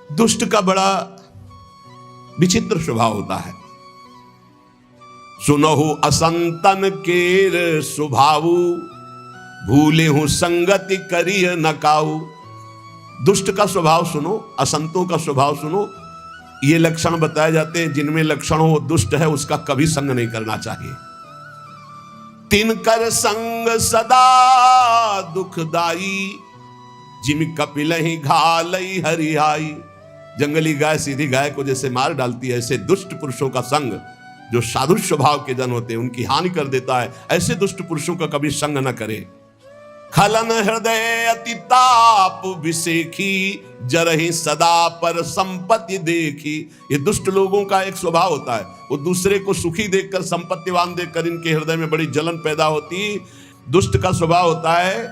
दुष्ट का बड़ा विचित्र स्वभाव होता है। सुनहु असंतन केर स्वभावु, भूले हूं संगति करिय नकाऊ। दुष्ट का स्वभाव सुनो, असंतों का स्वभाव सुनो। ये लक्षण बताए जाते हैं, जिनमें लक्षण हो दुष्ट है उसका कभी संग नहीं करना चाहिए। तिनकर संग सदा दुखदाई, जिम कपिलहि घालई हरिहाई। जंगली गाय सीधी गाय को जैसे मार डालती है, ऐसे दुष्ट पुरुषों का संग, जो साधु स्वभाव के जन होते हैं, उनकी हानि कर देता है। ऐसे दुष्ट पुरुषों का कभी संग न करे। खलन हृदय अति ताप विसेखी, जरहि सदा पर संपत्ति देखी। ये दुष्ट लोगों का एक स्वभाव होता है, वो दूसरे को सुखी देखकर, संपत्तिवान देखकर इनके हृदय में बड़ी जलन पैदा होती। दुष्ट का स्वभाव होता है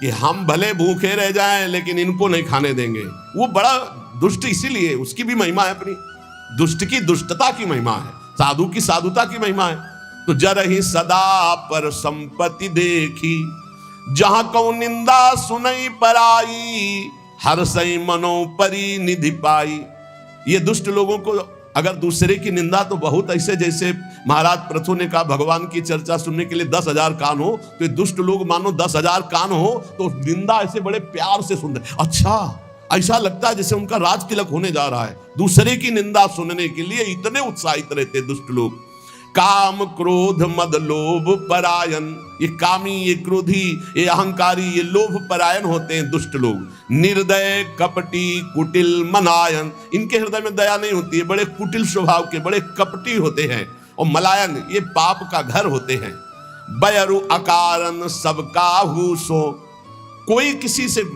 कि हम भले भूखे रह जाएं लेकिन इनको नहीं खाने देंगे। वो बड़ा दुष्ट इसीलिए, उसकी भी महिमा है अपनी, दुष्ट की दुष्टता की महिमा है, साधु की साधुता की महिमा है। तो जरहि सदा पर संपत्ति देखी, जहां को निंदा सुनई पराई, हर सई मनो परी निधि पाई। ये दुष्ट लोगों को अगर दूसरे की निंदा, तो बहुत ऐसे, जैसे महाराज प्रथु ने कहा भगवान की चर्चा सुनने के लिए 10,000 कान हो, तो ये दुष्ट लोग मानो 10,000 कान हो तो निंदा ऐसे बड़े प्यार से सुन रहे। अच्छा, ऐसा लगता है जैसे उनका राज तिलक होने जा रहा है। दूसरे की निंदा सुनने के लिए इतने उत्साहित रहते दुष्ट लोग। काम क्रोध मद लोभ परायण, ये कामी, ये क्रोधी, ये अहंकारी, ये लोभ परायण होते हैं दुष्ट लोग। निर्दय कपटी कुटिल मनायन, इनके हृदय में दया नहीं होती है, बड़े कुटिल स्वभाव के, बड़े कपटी होते हैं। और मलायन, ये पाप का घर होते हैं। बयरु अकारण सबका हुसो, कोई किसी से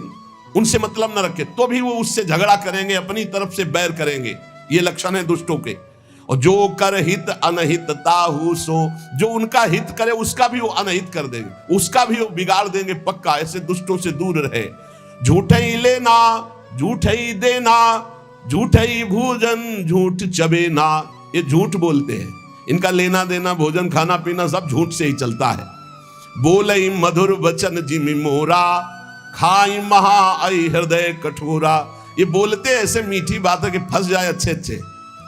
उनसे मतलब न रखे तो भी वो उससे झगड़ा करेंगे, अपनी तरफ से बैर करेंगे। ये लक्षण है दुष्टों के। और जो कर हित अनहित ताहु सो, जो उनका हित करे उसका भी वो अनहित कर देंगे, उसका भी वो बिगाड़ देंगे पक्का। ऐसे दुष्टों से दूर रहे। झूठे ही लेना झूठे ही देना, झूठे ही भोजन झूठ चबेना, ये झूठ बोलते हैं। इनका लेना देना, भोजन खाना पीना सब झूठ से ही चलता है। बोले मधुर वचन जिमि मोरा, खाई महा आई हृदय कठोरा। ये बोलते ऐसे मीठी बात है कि फंस जाए अच्छे अच्छे।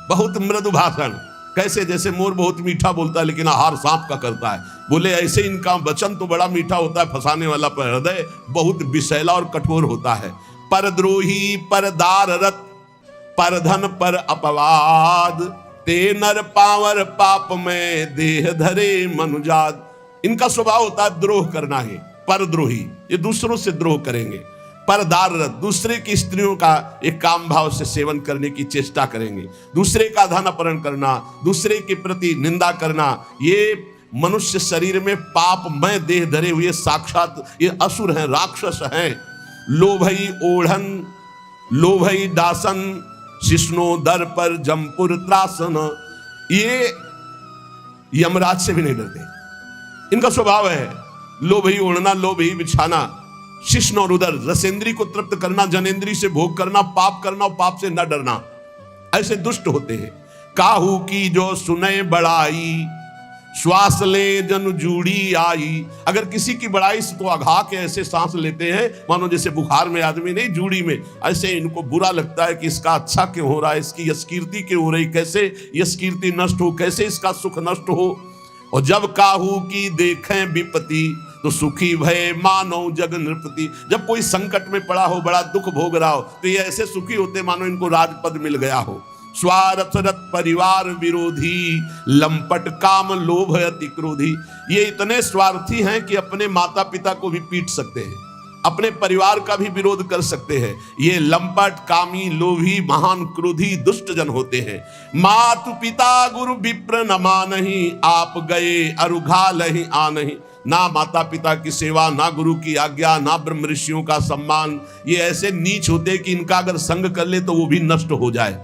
बहुत मृदु भाषण, कैसे जैसे मोर बहुत मीठा बोलता है लेकिन आहार सांप का करता है, बोले ऐसे इनका वचन तो बड़ा मीठा होता है, फंसाने वाला, पर हृदय बहुत विषैला और कठोर होता है। परद्रोही पर दार रत, पर धन पर अपवाद, ते नर पावर पाप में देह धरे मनुजाद। इनका स्वभाव होता है द्रोह करना है। परद्रोही, ये दूसरों से द्रोह करेंगे। परदार, दूसरे की स्त्रियों का एक काम भाव से सेवन करने की चेष्टा करेंगे। दूसरे का धन अपहरण करना, दूसरे के प्रति निंदा करना, ये मनुष्य शरीर में पापमय देह धरे हुए साक्षात ये असुर हैं, राक्षस हैं। लोभई ओढ़न लोभई दासन, शिष्णो दर पर जमपुर त्रासन। ये यमराज से भी नहीं डरते, इनका स्वभाव है लोभ ही ओढ़ना, लोभ ही बिछाना, शिष्ण और उदर, रसेंद्री को तृप्त करना, जनेंद्री से भोग करना, पाप करना और पाप से न डरना। ऐसे दुष्ट होते हैं। काहू की जो सुने बड़ाई, श्वास ले जन जूड़ी आई। अगर किसी की बड़ाई से तो अघा के ऐसे सांस लेते हैं मानो जैसे बुखार में आदमी नहीं, जूड़ी में। ऐसे इनको बुरा लगता है कि इसका अच्छा क्यों हो रहा है, इसकी यशकीर्ति क्यों हो रही, कैसे यशकीर्ति नष्ट हो, कैसे इसका सुख नष्ट हो। और जब काहू की देखें विपत्ति, तो सुखी भय मानो जग नृपति। जब कोई संकट में पड़ा हो, बड़ा दुख भोग रहा हो, तो ये ऐसे सुखी होते मानो इनको राजपद मिल गया हो। स्वार्थ रत परिवार विरोधी, लंपट काम लोभ अति क्रोधी। ये इतने स्वार्थी हैं कि अपने माता पिता को भी पीट सकते हैं, अपने परिवार का भी विरोध कर सकते हैं। ये लंपट, कामी, लोभी, महान क्रोधी दुष्ट जन होते हैं। मातु पिता गुरु विप्र न मानहि, आप गए अरुघा लहि आनहि। ना माता पिता की सेवा, ना गुरु की आज्ञा, ना ब्रह्म ऋषियों का सम्मान। ये ऐसे नीच होते कि इनका अगर संग कर ले तो वो भी नष्ट हो जाए।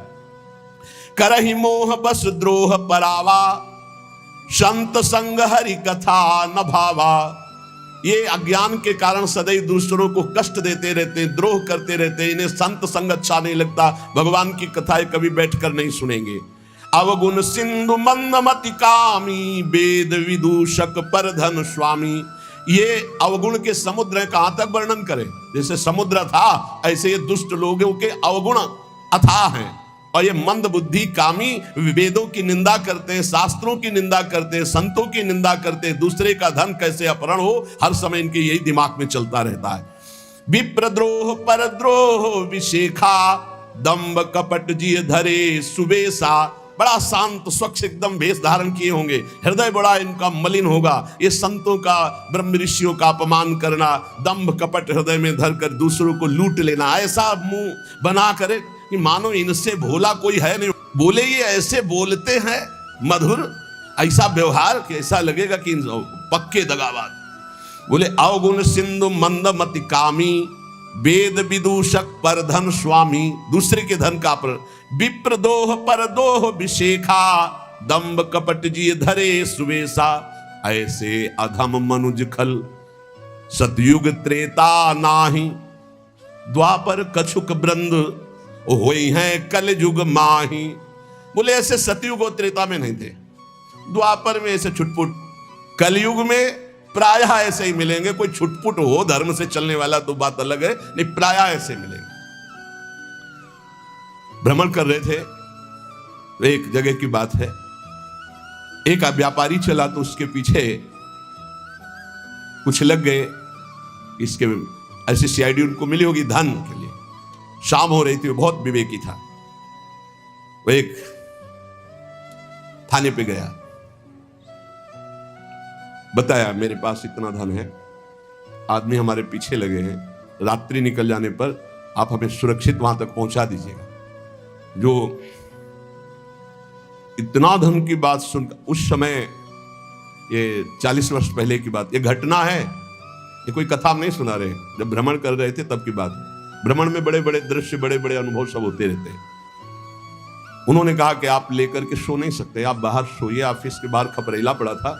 करहि मोह बस द्रोह परावा, संत संग हरि कथा न भावा। ये अज्ञान के कारण सदैव दूसरों को कष्ट देते रहते, द्रोह करते रहते। इन्हें संत संग अच्छा नहीं लगता, भगवान की कथाएं कभी बैठकर नहीं सुनेंगे। अवगुण सिंधु मंदमति कामी, वेद विदूषक पर धन स्वामी। ये अवगुण के समुद्र है, कहां तक वर्णन करें। जैसे समुद्र था ऐसे ये दुष्ट लोगों के अवगुण अथाह हैं, और ये मंद बुद्धि कामी वेदों की निंदा करते हैं, शास्त्रों की निंदा करते हैं, संतों की निंदा करते हैं, दूसरे का धन कैसे अपहरण हो, हर समय इनके यही दिमाग में चलता रहता है। विप्रद्रोह परद्रोह विशेखा, दंभ कपट जिय धरे सुबेसा। बड़ा शांत स्वच्छ एकदम वेश धारण किए होंगे, हृदय बड़ा इनका मलिन होगा। ये संतों का, ब्रह्म ऋषियों का अपमान करना, दंभ कपट हृदय में धरकर दूसरों को लूट लेना, ऐसा मुंह बना करे कि मानो इनसे भोला कोई है नहीं। बोले ये ऐसे बोलते हैं मधुर, ऐसा व्यवहार कि ऐसा लगेगा कि पक्के दगाबाज। बोले अवगुण सिंधु मंदमति कामी, वेद विदूषक पर धन स्वामी। दूसरे के धन का पर विप्रदोह परदोह विशेखा, दंभ कपट जी धरे सुवेशा। ऐसे अधम मनुज खल, सतयुग त्रेता नाही। द्वापर कछुक ब्रंद, होई हैं कल युग माही। बोले ऐसे सतयुग और त्रेता में नहीं थे, द्वापर में ऐसे छुटपुट, कलयुग में प्रायः ऐसे ही मिलेंगे। कोई छुटपुट हो धर्म से चलने वाला तो बात अलग है, नहीं प्रायः ऐसे मिलेंगे। भ्रमण कर रहे थे, एक जगह की बात है, एक व्यापारी चला तो उसके पीछे कुछ लग गए। इसके ऐसी सीआईडी उनको मिली होगी धन के लिए। शाम हो रही थी, वो बहुत विवेकी था। वो एक थाने पे गया, बताया मेरे पास इतना धन है, आदमी हमारे पीछे लगे हैं, रात्रि निकल जाने पर आप हमें सुरक्षित वहां तक पहुंचा दीजिएगा। जो इतना धन की बात सुनकर, उस समय ये 40 वर्ष पहले की बात, ये घटना है, ये कोई कथा हम नहीं सुना रहे, जब भ्रमण कर रहे थे तब की बात है। भ्रमण में बड़े बड़े दृश्य, बड़े बड़े अनुभव सब होते रहते हैं। उन्होंने कहा कि आप लेकर के सो नहीं सकते, आप बाहर सोइए। ऑफिस के बाहर खपरेला पड़ा था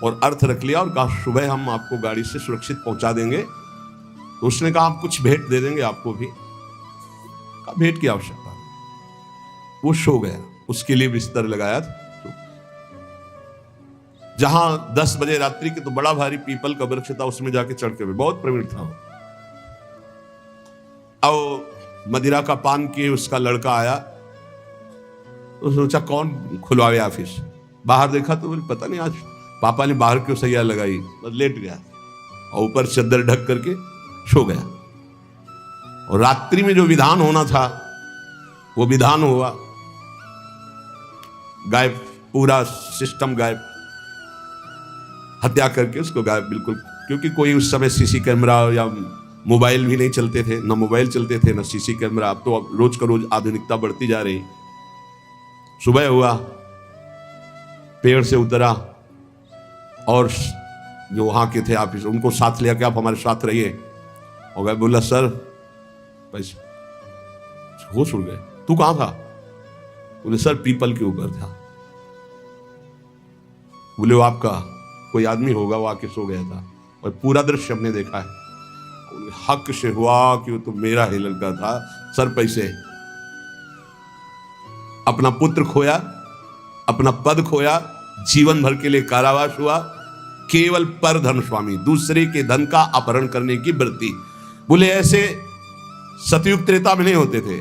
और अर्थ रख लिया और कहा सुबह हम आपको गाड़ी से सुरक्षित पहुंचा देंगे। तो उसने कहा हम कुछ भेंट दे देंगे आपको भी। कहा भेंट की आवश्यकता। वो सो गया, उसके लिए बिस्तर लगाया था। जहां 10 बजे रात्रि के, तो बड़ा भारी पीपल का वृक्ष था, उसमें जाके चढ़ के बहुत प्रवीण था। और मदिरा का पान किए उसका लड़का आया, तो सोचा कौन खुलवावे ऑफिस। बाहर देखा तो पता नहीं आज पापा ने बाहर क्यों सैया लगाई, बस लेट गया और ऊपर चद्दर ढक करके सो गया। और रात्रि में जो विधान होना था वो विधान हुआ, गायब, पूरा सिस्टम गायब, हत्या करके उसको गायब बिल्कुल। क्योंकि कोई उस समय सीसी कैमरा या मोबाइल भी नहीं चलते थे, ना मोबाइल चलते थे ना सीसी कैमरा। अब तो रोज का रोज आधुनिकता बढ़ती जा रही। सुबह हुआ, पेड़ से उतरा और जो वहां के थे ऑफिस, उनको साथ लिया कि आप हमारे साथ रहिए। और गए, बोला सर पैसे, होश उड़ गए, तू कहां था? बोले सर पीपल के ऊपर था। बोले वो आपका कोई आदमी होगा, वो आके सो गया था और पूरा दृश्य हमने देखा है। हक से हुआ कि वो तो मेरा ही लड़का था। सर पैसे, अपना पुत्र खोया, अपना पद खोया, जीवन भर के लिए कारावास हुआ, केवल पर धन स्वामी, दूसरे के धन का अपहरण करने की वृत्ति। बोले ऐसे सतयुग त्रेता में नहीं होते थे।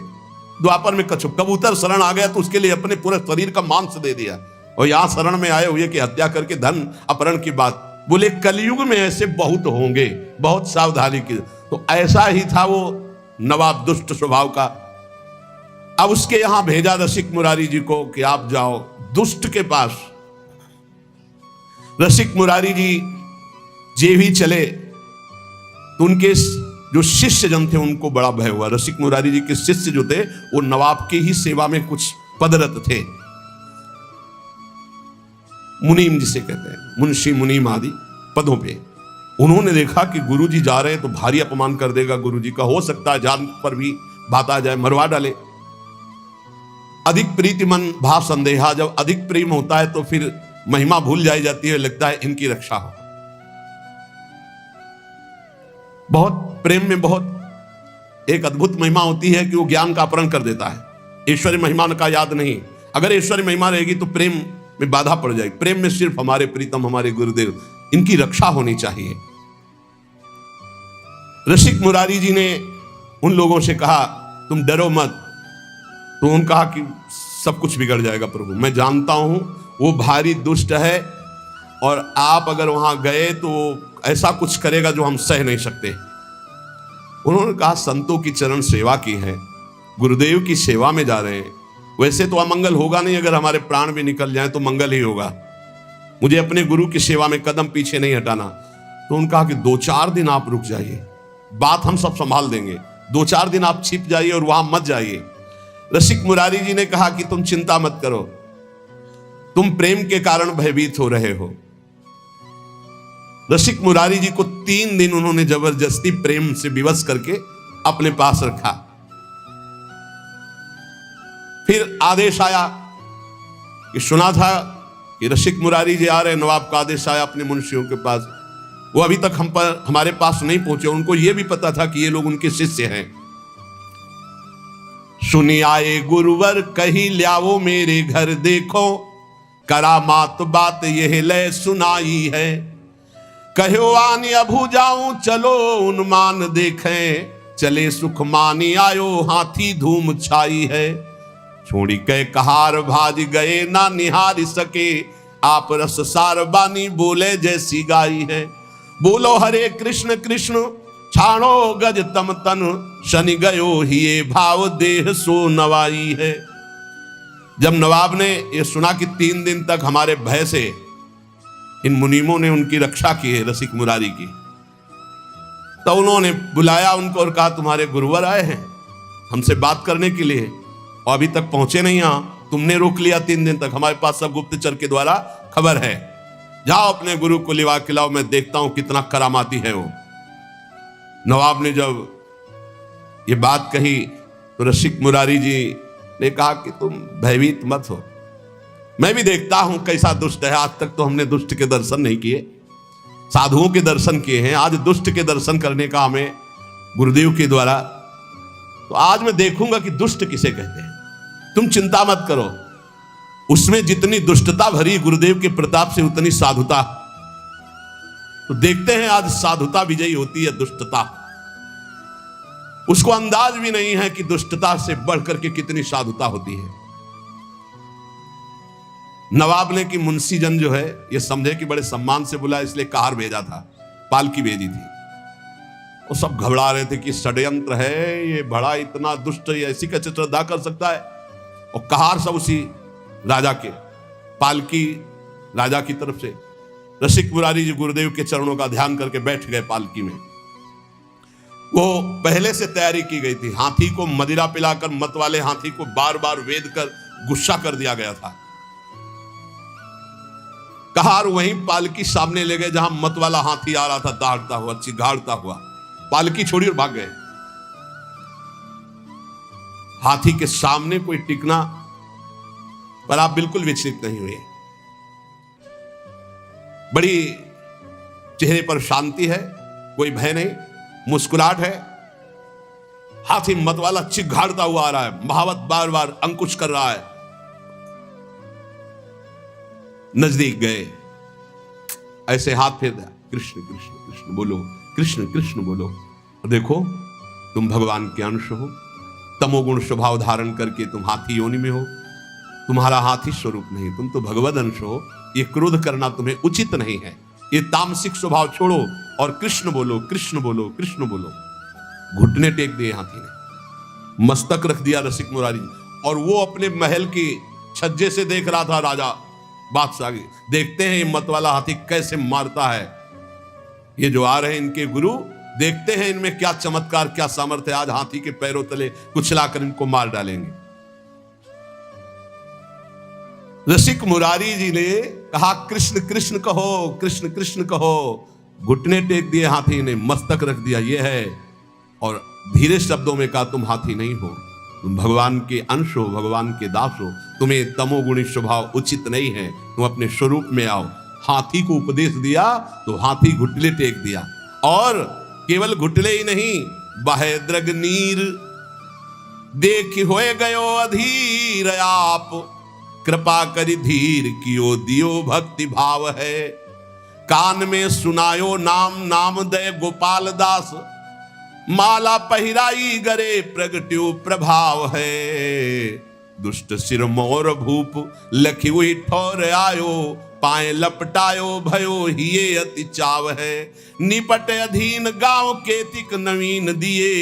द्वापर में कबूतर शरण आ गया तो उसके लिए अपने पूरे शरीर का मांस दे दिया, और यहां शरण में आए हुए कि हत्या करके धन अपहरण की बात। बोले कलयुग में ऐसे बहुत होंगे, बहुत सावधानी की। तो ऐसा ही था वो नवाब दुष्ट स्वभाव का। अब उसके यहां भेजा रसिक मुरारी जी को कि आप जाओ दुष्ट के पास। रसिक मुरारी जी जे भी चले तो उनके जो शिष्य जन थे उनको बड़ा भय हुआ। रसिक मुरारी जी के शिष्य जो थे वो नवाब की ही सेवा में कुछ पदरत थे, मुनीम जिसे कहते हैं, मुंशी मुनीम आदि पदों पे। उन्होंने देखा कि गुरुजी जा रहे हैं तो भारी अपमान कर देगा गुरुजी का, हो सकता है जान पर भी बात आ जाए, मरवा डाले। अधिक प्रीति मन भाव संदेहा, जब अधिक प्रेम होता है तो फिर महिमा भूल जाई जाती है, लगता है इनकी रक्षा हो। बहुत प्रेम में बहुत एक अद्भुत महिमा होती है कि वो ज्ञान का अपहरण कर देता है। ईश्वरी महिमा का याद नहीं, अगर ईश्वरी महिमा रहेगी तो प्रेम में बाधा पड़ जाएगी। प्रेम में सिर्फ हमारे प्रीतम, हमारे गुरुदेव, इनकी रक्षा होनी चाहिए। रसिक मुरारी जी ने उन लोगों से कहा तुम डरो मत, तो उन्होंने कहा कि सब कुछ बिगड़ जाएगा प्रभु, मैं जानता हूं वो भारी दुष्ट है और आप अगर वहां गए तो ऐसा कुछ करेगा जो हम सह नहीं सकते। उन्होंने कहा संतों की चरण सेवा की है, गुरुदेव की सेवा में जा रहे हैं, वैसे तो अमंगल होगा नहीं, अगर हमारे प्राण भी निकल जाएं तो मंगल ही होगा, मुझे अपने गुरु की सेवा में कदम पीछे नहीं हटाना। तो उन्होंने कहा कि 2-4 दिन आप रुक जाइए, बात हम सब संभाल देंगे, 2-4 दिन आप छिप जाइए और वहां मत जाइए। रसिक मुरारी जी ने कहा कि तुम चिंता मत करो, तुम प्रेम के कारण भयभीत हो रहे हो। रसिक मुरारी जी को 3 दिन उन्होंने जबरदस्ती प्रेम से विवश करके अपने पास रखा। फिर आदेश आया कि सुना था कि रसिक मुरारी जी आ रहे, नवाब का आदेश आया अपने मुंशियों के पास। वो अभी तक हमारे पास नहीं पहुंचे, उनको यह भी पता था कि ये लोग उनके शिष्य हैं। सुनी आए गुरुवर कही ल्याओ मेरे घर देखो, करामात बात यह लय सुनाई है। कहो आनी अभू जाऊं चलो उन्मान देखें, चले सुख मानी आयो हाथी धूम छाई है। छोड़ी के कहार भाज गए ना निहार सके, आप रस सार बानी बोले जैसी गाई है। बोलो हरे कृष्ण कृष्ण छाणो गज तम तन, शनि गयो ही ये भाव देह सो नवाई है। जब नवाब ने ये सुना कि 3 दिन तक हमारे भय से इन मुनीमों ने उनकी रक्षा की है रसिक मुरारी की, तो उन्होंने बुलाया उनको और कहा तुम्हारे गुरुवर आए हैं हमसे बात करने के लिए और अभी तक पहुंचे नहीं, यहां तुमने रोक लिया 3 दिन तक, हमारे पास सब गुप्तचर के द्वारा खबर है, जाओ अपने गुरु को लिवा खिलाओ, मैं देखता हूं कितना करामाती है वो। नवाब ने जब ये बात कही तो रसिक मुरारी जी ने कहा कि तुम भयभीत मत हो, मैं भी देखता हूं कैसा दुष्ट है। आज तक तो हमने दुष्ट के दर्शन नहीं किए, साधुओं के दर्शन किए हैं, आज दुष्ट के दर्शन करने का हमें गुरुदेव के द्वारा, तो आज मैं देखूंगा कि दुष्ट किसे कहते हैं। तुम चिंता मत करो, उसमें जितनी दुष्टता भरी गुरुदेव के प्रताप से उतनी साधुता, तो देखते हैं आज साधुता विजयी होती है दुष्टता। उसको अंदाज भी नहीं है कि दुष्टता से बढ़कर के कितनी साधुता होती है। नवाब ने कि मुंशीजन जो है ये समझे कि बड़े सम्मान से बुलाया, इसलिए कहार भेजा था, पालकी भेजी थी। वो सब घबरा रहे थे कि षड्यंत्र है, ये बड़ा इतना दुष्ट, ये ऐसी कैसे श्रद्धा कर सकता है। और कहार सब उसी राजा के, पालकी राजा की तरफ से। रसिक मुरारी जी गुरुदेव के चरणों का ध्यान करके बैठ गए पालकी में। वो पहले से तैयारी की गई थी, हाथी को मदिरा पिलाकर मत वाले हाथी को बार बार वेद कर गुस्सा कर दिया गया था। कहार वहीं पालकी सामने ले गए जहां मत वाला हाथी आ रहा था, दहाड़ता हुआ, चिघाड़ता हुआ, पालकी छोड़ी और भाग गए। हाथी के सामने कोई टिकना, पर आप बिल्कुल विचलित नहीं हुए, बड़ी चेहरे पर शांति है, कोई भय नहीं, मुस्कुराहट है। हाथी मत वाला चिघाड़ता हुआ आ रहा है, महावत बार बार अंकुश कर रहा है। नजदीक गए, ऐसे हाथ फेर दिया, कृष्ण कृष्ण कृष्ण बोलो, कृष्ण कृष्ण बोलो। और देखो तुम भगवान के अंश हो, तमोगुण स्वभाव धारण करके तुम हाथी योनि में हो, तुम्हारा हाथी स्वरूप नहीं, तुम तो भगवद अंश हो। ये क्रोध करना तुम्हें उचित नहीं है, ये तामसिक स्वभाव छोड़ो और कृष्ण बोलो, कृष्ण बोलो, कृष्ण बोलो। घुटने टेक दिए हाथी ने, मस्तक रख दिया रसिक मुरारी, और वो अपने महल की छज्जे से देख रहा था राजा बादशाह। देखते हैं ये मत वाला हाथी कैसे मारता है, ये जो आ रहे हैं इनके गुरु, देखते हैं इनमें क्या चमत्कार, क्या सामर्थ्य, आज हाथी के पैरों तले कुचलाकर इनको मार डालेंगे। रसिक मुरारी जी ने कहा कृष्ण कृष्ण कहो, कृष्ण कृष्ण कहो। घुटने टेक दिए हाथी ने, मस्तक रख दिया, ये है, और धीरे शब्दों में कहा तुम हाथी नहीं हो, तुम भगवान के अंश हो, भगवान के दास हो, तुम्हें तमोगुणी स्वभाव उचित नहीं है, तुम अपने स्वरूप में आओ। हाथी को उपदेश दिया तो हाथी घुटले टेक दिया, और केवल घुटले ही नहीं, बहे द्रग नीर देख होए गयो अधीर, आप कृपा करी धीर कियो दियो भक्ति भाव है। कान में सुनायो नाम, नाम दे गोपाल दास, माला पहिराई गरे प्रगट्यो प्रभाव है। दुष्ट सिर मोर भूप लखी हुई ठोर आयो, पाए लपटायो भयो हिये अति चाव है, निपट अधीन गांव केतिक नवीन दिए,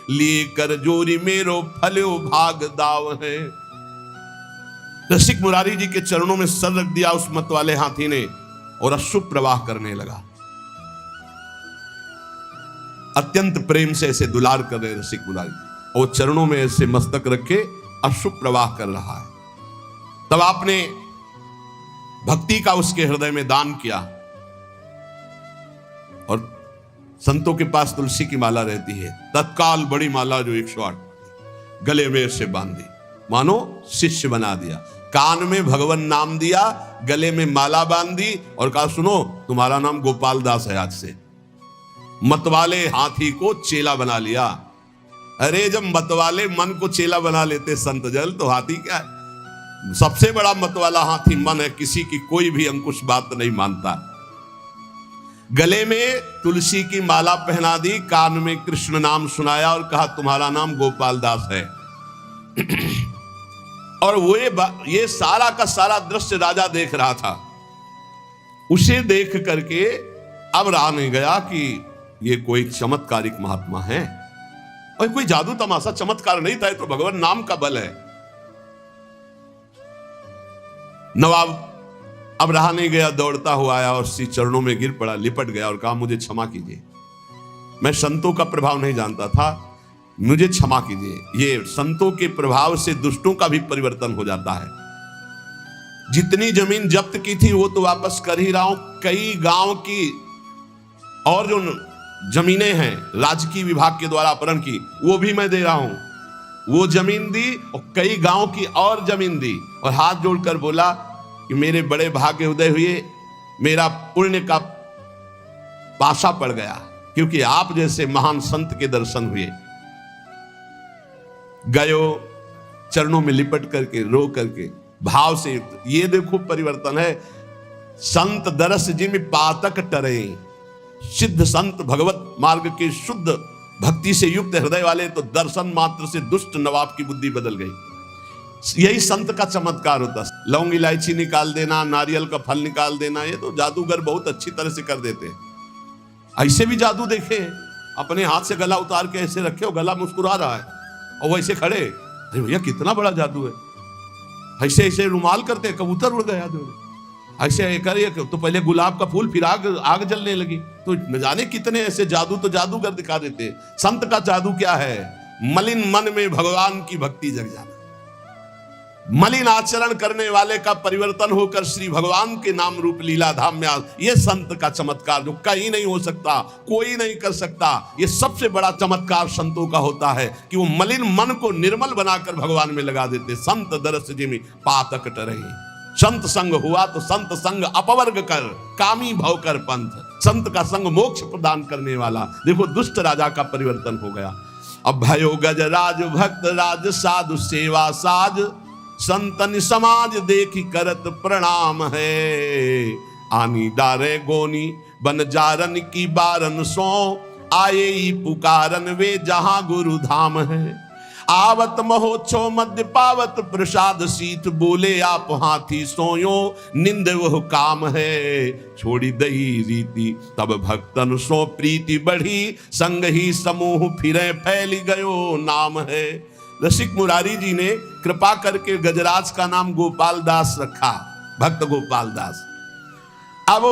लिए कर जोरी मेरो फल्यो भाग दाव है। रसिक मुरारी जी के चरणों में सर रख दिया उस मत वाले हाथी ने और अश्रु प्रवाह करने लगा। अत्यंत प्रेम से ऐसे दुलार कर रहे रसिक मुरारी और चरणों में ऐसे मस्तक रखे अश्रु प्रवाह कर रहा है। तब आपने भक्ति का उसके हृदय में दान किया और संतों के पास तुलसी की माला रहती है, तत्काल बड़ी माला जो 108 गले में से बांध दी, मानो शिष्य बना दिया। कान में भगवान नाम दिया, गले में माला बांध दी और कहा सुनो तुम्हारा नाम गोपाल दास है आज से। मतवाले हाथी को चेला बना लिया। अरे जब मतवाले मन को चेला बना लेते संत जल तो हाथी क्या है? सबसे बड़ा मतवाला हाथी मन है, किसी की कोई भी अंकुश बात नहीं मानता। गले में तुलसी की माला पहना दी, कान में कृष्ण नाम सुनाया और कहा तुम्हारा नाम गोपाल दास है। और वो ये सारा का सारा दृश्य राजा देख रहा था। उसे देख करके अब रहा नहीं गया कि ये कोई चमत्कारिक महात्मा है और कोई जादू तमाशा चमत्कार नहीं था, तो भगवान नाम का बल है। नवाब अब रहा नहीं गया, दौड़ता हुआ आया और श्री चरणों में गिर पड़ा, लिपट गया और कहा मुझे क्षमा कीजिए, मैं संतों का प्रभाव नहीं जानता था, मुझे क्षमा कीजिए। ये संतों के प्रभाव से दुष्टों का भी परिवर्तन हो जाता है। जितनी जमीन जब्त की थी वो तो वापस कर ही रहा हूं, कई गांव की और जो जमीनें हैं राजकीय विभाग के द्वारा अपहरण की वो भी मैं दे रहा हूं। वो जमीन दी और कई गांव की और जमीन दी और हाथ जोड़कर बोला कि मेरे बड़े भाग्य उदय हुए, मेरा पुण्य का पासा पड़ गया क्योंकि आप जैसे महान संत के दर्शन हुए। गयो चरणों में लिपट करके रो करके भाव से, ये देखो परिवर्तन है। संत दरस जिम पातक टरे, सिद्ध संत भगवत मार्ग के शुद्ध भक्ति से युक्त हृदय वाले तो दर्शन मात्र से दुष्ट नवाब की बुद्धि बदल गई। यही संत का चमत्कार होता है। लौंग इलायची निकाल देना, नारियल का फल निकाल देना, ये तो जादूगर बहुत अच्छी तरह से कर देते हैं। ऐसे भी जादू देखे, अपने हाथ से गला उतार के ऐसे रखे हो, गला मुस्कुरा रहा है और वैसे खड़े, अरे भैया कितना बड़ा जादू है। ऐसे ऐसे रुमाल करते, कबूतर उड़ गया, ऐसे करिए तो पहले गुलाब का फूल, फिर आग जलने लगी। तो न जाने कितने ऐसे जादू तो जादूगर दिखा देते। संत का जादू क्या है? मलिन मन में भगवान की भक्ति जग जाना, मलिन आचरण करने वाले का परिवर्तन होकर श्री भगवान के नाम रूप लीला धाम में ये संत का चमत्कार जो कहीं नहीं हो सकता, कोई नहीं कर सकता। ये सबसे बड़ा चमत्कार संतों का होता है कि वो मलिन मन को निर्मल बनाकर भगवान में लगा देते। संत दरस जिमि पातक टरहि, संत संग हुआ तो संत संग अपवर्ग कर, कामी भव कर पंथ। संत का संग मोक्ष प्रदान करने वाला। देखो दुष्ट राजा का परिवर्तन हो गया। अब भयो गजराज भक्त राज साधु सेवा साज, संतन समाज देखी करत प्रणाम है। आनी डारे गोनी बन जारन की बारन सो, आए ही पुकारन वे जहां गुरु धाम है। आवत महोत्सव मध्य पावत प्रसाद सीत, बोले आप हाथी सोयो निंद वह काम है। छोड़ी दही रीति तब भक्तन सो प्रीति बढ़ी, संग ही समूह फिरे फैल गयो नाम है। रसिक मुरारी जी ने कृपा करके गजराज का नाम गोपाल दास रखा, भक्त गोपाल दास। अब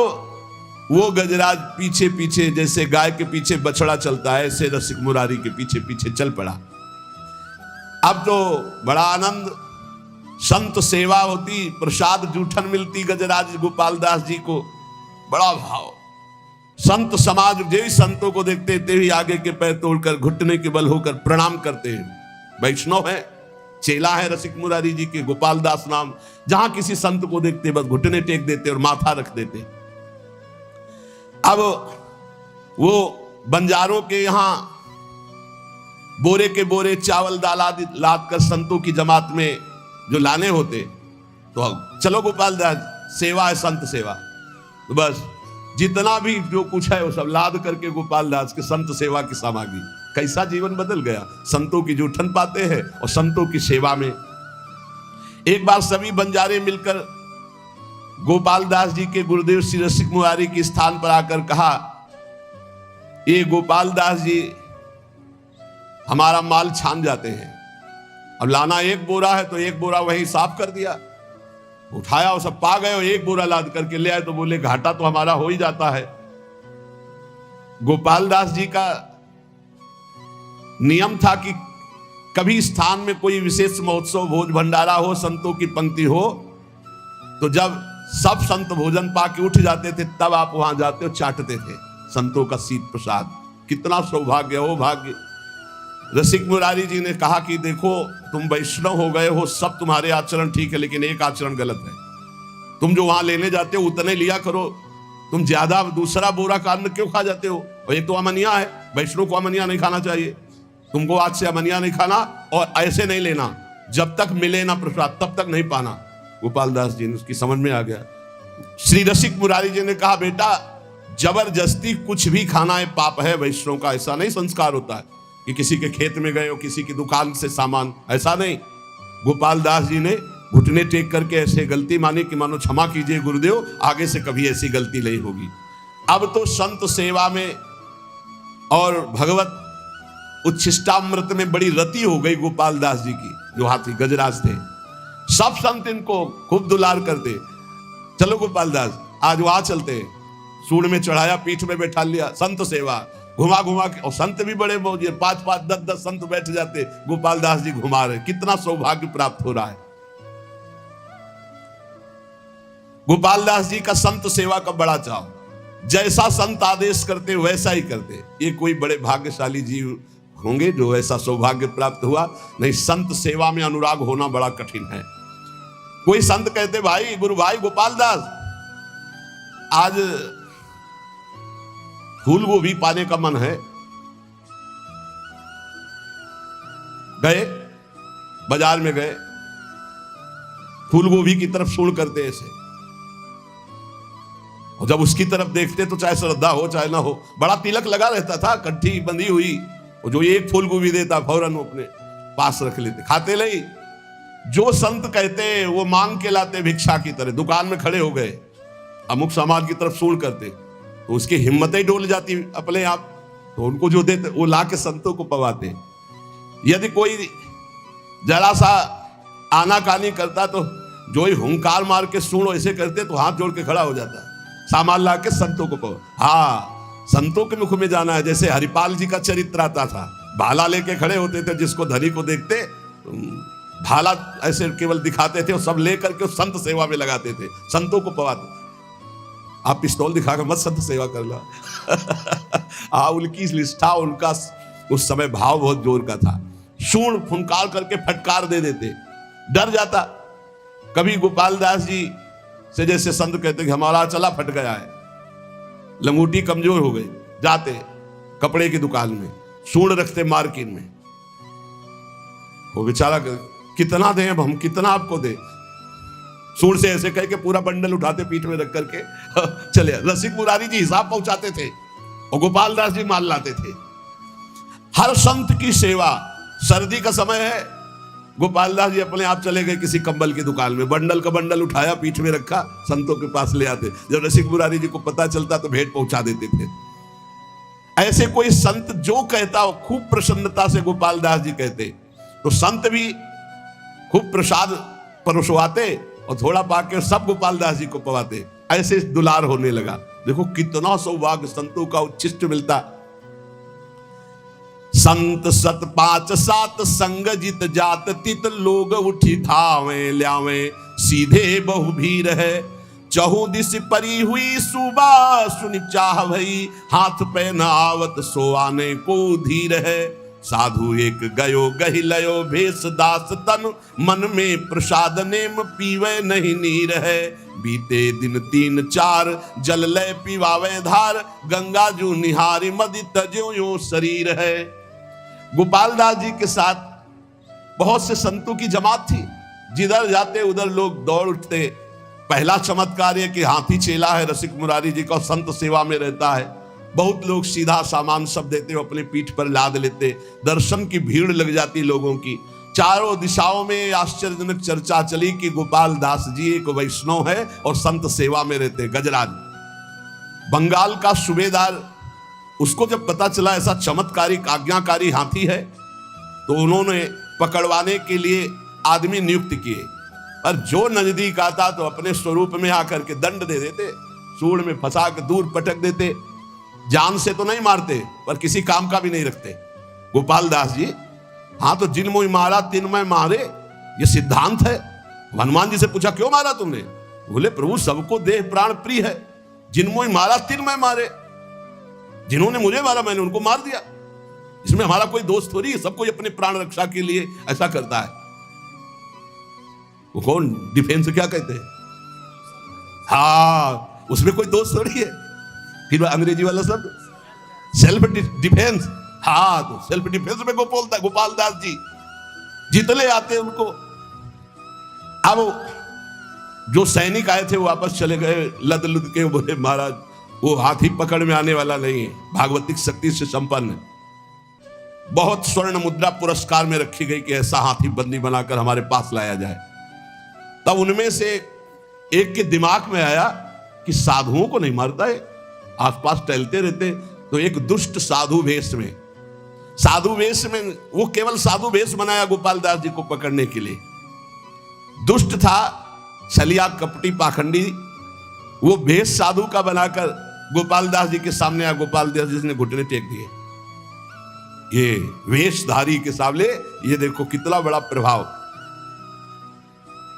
वो गजराज पीछे पीछे जैसे गाय के पीछे बछड़ा चलता है, ऐसे रसिक मुरारी के पीछे पीछे चल पड़ा। अब तो बड़ा आनंद, संत सेवा होती, प्रसाद जूठन मिलती गजराज गोपाल दास जी को, बड़ा भाव। संत समाज जो ही संतों को देखते थे ही आगे के पैर तोड़कर घुटने के बल होकर प्रणाम करते हैं। वैष्णव है, चेला है रसिक मुरारी जी के, गोपाल दास नाम। जहां किसी संत को देखते बस घुटने टेक देते और माथा रख देते। अब वो बंजारों के यहां बोरे के बोरे चावल दाल लाद कर संतों की जमात में जो लाने होते, तो चलो गोपाल दास सेवा है, संत सेवा। तो बस जितना भी जो कुछ है वो सब लाद करके गोपाल दास के संत सेवा की सामग्री। कैसा जीवन बदल गया। संतों की जूठन पाते हैं और संतों की सेवा में एक बार सभी बंजारे मिलकर गोपाल दास जी के गुरुदेव श्री रसिक मुरारी के स्थान पर आकर कहा, ये गोपाल दास जी हमारा माल छान जाते हैं, अब लाना एक बोरा है तो एक बोरा वहीं साफ कर दिया, उठाया और सब पा गए और एक बोरा लाद करके ले आए, तो बोले घाटा तो हमारा हो ही जाता है। गोपाल दास जी का नियम था कि कभी स्थान में कोई विशेष महोत्सव, भोज भंडारा हो, संतों की पंक्ति हो, तो जब सब संत भोजन पा के उठ जाते थे तब आप वहां जाते हो, चाटते थे संतों का शीत प्रसाद। कितना सौभाग्य हो, भाग्य। रसिक मुरारी जी ने कहा कि देखो तुम वैष्णव हो गए हो, सब तुम्हारे आचरण ठीक है, लेकिन एक आचरण गलत है। तुम जो वहां लेने जाते हो उतने लिया करो, तुम ज्यादा दूसरा बोरा का अन्न क्यों खा जाते हो? और एक तो अमनिया है, वैष्णव को अमनिया नहीं खाना चाहिए। तुमको आज से अमनिया नहीं खाना और ऐसे नहीं लेना, जब तक मिले ना प्रसाद तब तक नहीं पाना। गोपाल दास जी ने उसकी समझ में आ गया। श्री रसिक मुरारी जी ने कहा, बेटा जबरदस्ती कुछ भी खाना है पाप है, वैष्णव का ऐसा नहीं संस्कार होता है कि किसी के खेत में गए हो, किसी की दुकान से सामान, ऐसा नहीं। गोपाल दास जी ने घुटने टेक करके ऐसे गलती मानी कि मानो क्षमा कीजिए गुरुदेव, आगे से कभी ऐसी गलती नहीं होगी। अब तो संत सेवा में और भगवत उच्छिष्टामृत में बड़ी रति हो गई गोपाल दास जी की, जो हाथी गजराज थे। सब संत इनको खूब दुलार करते। चलो गोपाल दास आज वहां चलते हैं। सूंड में चढ़ाया, पीठ में बैठा लिया, संत सेवा घुमा घुमा के, और संत भी बड़े मौजे, 5-5, 10-10 संत बैठ जाते, गोपाल दास जी घुमा रहे। कितना सौभाग्य प्राप्त हो रहा है। गोपाल दास जी का संत सेवा का बड़ा चाव, जैसा संत आदेश करते वैसा ही करते। ये कोई बड़े भाग्यशाली जीव होंगे जो ऐसा सौभाग्य प्राप्त हुआ। नहीं, संत सेवा में अनुराग होना बड़ा कठिन है। कोई संत कहते, भाई गुरु भाई गोपाल दास आज फूल गोभी पाने का मन है, गए बाजार में गए, फूल गोभी की तरफ सूंड करते ऐसे, और जब उसकी तरफ देखते तो चाहे श्रद्धा हो चाहे ना हो, बड़ा तिलक लगा रहता था, कंठी बंधी हुई, और जो एक फूल गोभी देता फौरन वो अपने पास रख लेते, खाते नहीं। जो संत कहते वो मांग के लाते भिक्षा की तरह। दुकान में खड़े हो गए, अमुक सामान की तरफ सूंड करते, तो उसकी हिम्मत ही डोल जाती अपने आप, तो उनको जो देते वो ला के संतों को पवाते। यदि कोई जरा सा आनाकानी करता तो जो ही हुंकार मार के सूंड ऐसे करते तो हाथ जोड़ के खड़ा हो जाता, सामान ला के संतों को पवा। हाँ, संतों के मुख में जाना है। जैसे हरिपाल जी का चरित्र आता था, भाला लेके खड़े होते थे, जिसको धनी को देखते भाला ऐसे केवल दिखाते थे और सब लेकर के संत सेवा में लगाते थे, संतों को पवाते। आप पिस्तौल दिखाकर मत संत सेवा कर लो। उनकी निष्ठा, उनका उस समय भाव बहुत जोर का था। सूंड फुनकार करके फटकार दे देते, डर जाता। कभी गोपाल दास जी से जैसे संत कहते कि हमारा चला फट गया है, लंगूटी कमजोर हो गई, जाते कपड़े की दुकान में सूंड रखते मार्किन में, वो बेचारा कितना दें अब हम, कितना आपको दे, सूंड से ऐसे कह के पूरा बंडल उठाते पीठ में रख करके चले। रसिक मुरारी जी हिसाब पहुंचाते थे और गोपाल दास जी माल लाते थे। हर संत की सेवा, सर्दी का समय है, गोपाल दास जी अपने आप चले गए किसी कंबल की दुकान में, बंडल का बंडल उठाया, पीठ में रखा, संतों के पास ले आते। जब रसिक मुरारी जी को पता चलता तो भेंट पहुंचा देते थे। ऐसे कोई संत जो कहता हो खूब प्रसन्नता से गोपाल दास जी कहते, तो संत भी खूब प्रसाद परोसवाते और थोड़ा पाके सब गोपाल दास जी को पवाते। ऐसे दुलार होने लगा। देखो कितना सौभाग्य संतों का उच्छिष्ट मिलता। संत सत 5-7 संग जित जात तित लोग उठी थावे ल्यावे सीधे बहु भीर है। चहु दिस परी हुई सुबह सुनि चाह भई हाथ पे न आवत सो आने को धीर है। साधु एक गयो गहि लयो भेष दास तन मन में प्रसाद नेम पीवे नहीं नीर है। बीते दिन 3-4 जल लय पीवावे धार गंगा जू निहारी मदि तजो यो शरीर है। गोपाल दास जी के साथ बहुत से संतों की जमात थी, जिधर जाते उधर लोग दौड़ उठते। पहला चमत्कार यह कि हाथी चेला है रसिक मुरारी जी का, संत सेवा में रहता है। बहुत लोग सीधा सामान सब देते हो, अपने पीठ पर लाद लेते, दर्शन की भीड़ लग जाती लोगों की। चारों दिशाओं में आश्चर्यजनक चर्चा चली कि गोपाल दास जी एक वैष्णव है और संत सेवा में रहते। गजराज बंगाल का सूबेदार, उसको जब पता चला ऐसा चमत्कारिक आज्ञाकारी हाथी है तो उन्होंने पकड़वाने के लिए आदमी नियुक्त किए, पर जो नजदीक आता तो अपने स्वरूप में आकर के दंड दे देते, सूंड में फंसा के दूर पटक देते। जान से तो नहीं मारते पर किसी काम का भी नहीं रखते। गोपाल दास जी, हाँ तो जिन मोहि मारा तिन मैं मारे, ये सिद्धांत है। हनुमान जी से पूछा क्यों मारा तुमने? बोले प्रभु सबको देह प्राण प्रिय है, जिन मोहि मारा तिन मैं मारे, जिन्होंने मुझे मारा मैंने उनको मार दिया। इसमें हमारा कोई दोस्त थोड़ी है, सब कोई अपने प्राण रक्षा के लिए ऐसा करता है। वो कौन डिफेंस क्या कहते हैं? हाँ, उसमें कोई दोस्त थोड़ी है। फिर अंग्रेजी वाला शब्द सेल्फ डिफेंस, हाँ तो सेल्फ डिफेंस में गोपाल दास जी जितने आते उनको। अब जो सैनिक आए थे वो वापस चले गए लद लुद के, बोले महाराज वो हाथी पकड़ में आने वाला नहीं है, भागवतिक शक्ति से संपन्न है। बहुत स्वर्ण मुद्रा पुरस्कार में रखी गई कि ऐसा हाथी बंदी बनाकर हमारे पास लाया जाए। तब उनमें से एक के दिमाग में आया कि साधुओं को नहीं मारता है, आसपास टहलते रहते। तो एक दुष्ट साधु वेश में वो केवल साधु वेश बनाया गोपाल दास जी को पकड़ने के लिए। दुष्ट था, छलिया, कपटी, पाखंडी। वो वेश साधु का बनाकर गोपाल दास जी के सामने आया। गोपाल दास जी ने घुटने टेक दिए। ये वेशधारी के सामने ये देखो कितना बड़ा प्रभाव।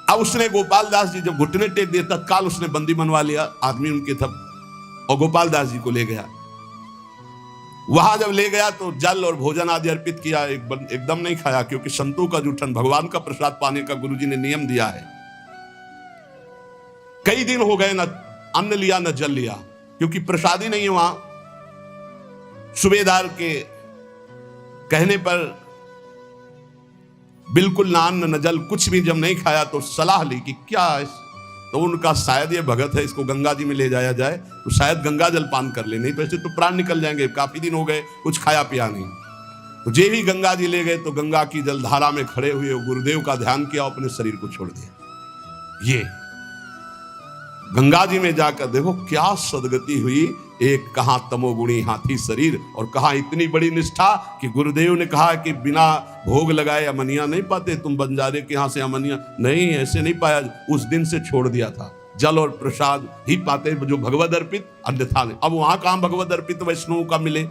अब उसने गोपाल दास जी जब घुटने टेक दिए तत्काल उसने बंदी बनवा लिया आदमी उनके थप, और गोपाल दास जी को ले गया। वहां जब ले गया तो जल और भोजन आदि अर्पित किया। एकदम नहीं खाया, क्योंकि संतों का जूठन, भगवान का प्रसाद पाने का गुरुजी ने नियम दिया है। कई दिन हो गए, न अन्न लिया न जल लिया, क्योंकि प्रसाद ही नहीं है वहां। सूबेदार के कहने पर बिल्कुल ना अन्न न जल, कुछ भी जब नहीं खाया तो सलाह ली कि क्या है? तो उनका शायद ये भगत है, इसको गंगा जी में ले जाया जाए तो शायद गंगा जल पान कर ले, नहीं तो ऐसे तो प्राण निकल जाएंगे। काफी दिन हो गए कुछ खाया पिया नहीं। तो जे भी गंगा जी ले गए तो गंगा की जलधारा में खड़े हुए गुरुदेव का ध्यान किया, अपने शरीर को छोड़ दिया। ये गंगा जी में जाकर देखो क्या सदगति हुई। एक कहां तमोगुणी हाथी शरीर, और कहां इतनी बड़ी निष्ठा कि गुरुदेव ने कहा कि बिना भोग लगाए अमनिया नहीं पाते। तुम बंजारे के यहां से अमनिया नहीं, ऐसे नहीं पाया। उस दिन से छोड़ दिया था, जल और प्रसाद ही पाते जो भगवद अर्पित, अन्यथा नहीं। अब वहां कहां भगवद अर्पित वैष्णव का मिले।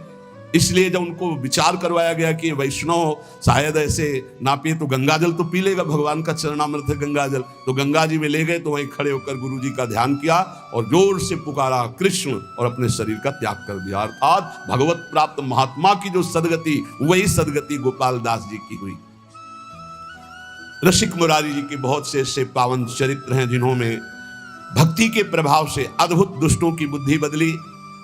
इसलिए जब उनको विचार करवाया गया कि वैष्णव शायद ऐसे ना पिए तो गंगा जल तो पी लेगा, भगवान का चरणामृत है गंगा जल। तो गंगा जी में ले गए तो वहीं खड़े होकर गुरुजी का ध्यान किया और जोर से पुकारा कृष्ण, और अपने शरीर का त्याग कर दिया। अर्थात भगवत प्राप्त महात्मा की जो सदगति, वही सदगति गोपाल दास जी की हुई। रसिक मुरारी जी के बहुत से ऐसे पावन चरित्र हैं जिन्होंने भक्ति के प्रभाव से अद्भुत दुष्टों की बुद्धि बदली,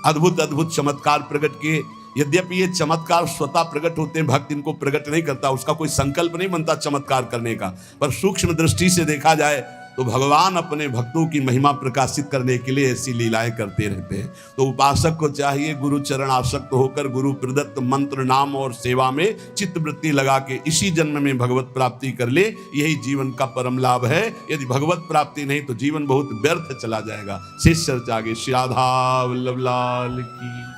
अद्भुत अद्भुत चमत्कार प्रकट किए। यद्यपि ये चमत्कार स्वतः प्रकट होते हैं, भक्त इनको प्रकट नहीं करता, उसका कोई संकल्प नहीं बनता चमत्कार करने का, पर सूक्ष्म दृष्टि से देखा जाए तो भगवान अपने भक्तों की महिमा प्रकाशित करने के लिए ऐसी लीलाएं करते रहते हैं। तो उपासक को चाहिए गुरु चरण आसक्त होकर गुरु प्रदत्त मंत्र नाम और सेवा में चित्त वृत्ति लगा के इसी जन्म में भगवत प्राप्ति कर ले। यही जीवन का परम लाभ है। यदि भगवत प्राप्ति नहीं तो जीवन बहुत व्यर्थ चला जाएगा। शेष चर्चा आगे। श्री राधा वल्लभ लाल की।